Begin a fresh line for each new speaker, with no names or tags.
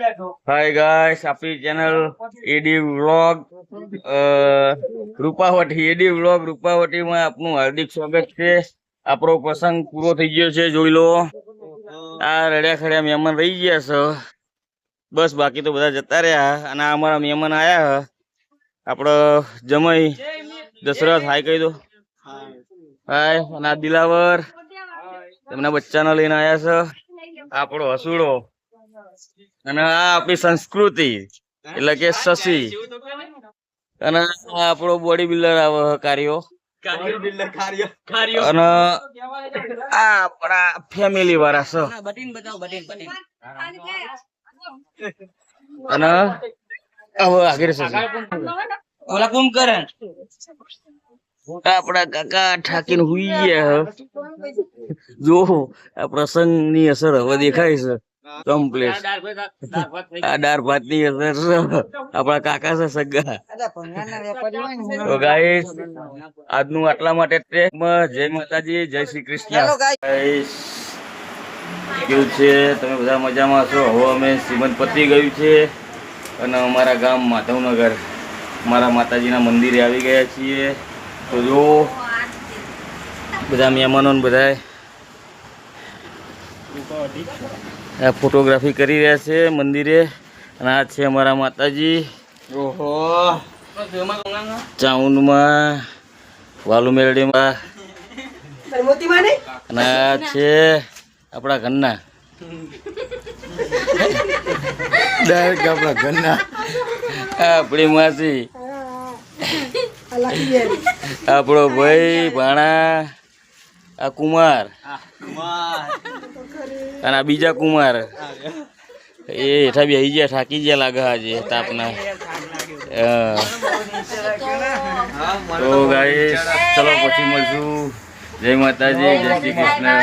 Hi guys, આપણી channel એડી vlog રૂપાવટીમાં આપનું હાર્દિક સ્વાગત છે। આપણો પ્રસંગ પૂરો થઈ ગયો છે, જોઈ લો। આ રડ્યા ખડ્યા મહેમાન રહી ગયા છે, બસ બાકી તો બધા જતા રહ્યા। અને આ અમારા મહેમાન આયા આપણો જમાઈ દશરથ, હાય કહી દો। હાય। અને આ દિલાવર તેમના બચ્ચાને લઈને આયા છે, આપણો હસુડો। અને આ આપણી સંસ્કૃતિ એટલે કે શશી। અને આ આપણો બોડી બિલ્ડર આવે કાર્યો। અને આ આપણા ફેમિલી વાળા છે। અને હવે આગળ છે ઓલા કુંભકરણ આપણા કાકા ઠાકીને હુઈ ગયા। જો આ પ્રસંગ ની અસર હવે દેખાય છે કમ્પ્લીટ। આ દાળ ભાત ની અસર છે, આપણા કાકા છે સગા। તો ગાઈસ આજનું આટલા માટે જય માતાજી, જય શ્રી કૃષ્ણ। ગાઈસ કેવું છે, તમે બધા મજામાં છો? હવે અમે શ્રીમંત પતી ગયું છે અને અમારા ગામ માધવનગર મારા માતાજીના મંદિરે આવી ગયા છીએ। તો જો બધા મહેમાનો બધા ફોટોગ્રાફી કરી રહ્યા છે મંદિરે। અને આ છે અમારા માતાજી। ઓહો, ચાઉંડમાં વાલુ મેરડીમાં। અને આ છે આપણા ઘરના આપણા ઘરના આપણી માસી, આપણો ભાઈ ભાણા, આ કુમાર અને આ બીજા કુમાર એ હેઠા બેસી ગયા, થાકી ગયા લાગે આજે તાપના। તો ગાઈસ ચલો પછી મળશું। જય માતાજી, જય શ્રી કૃષ્ણ।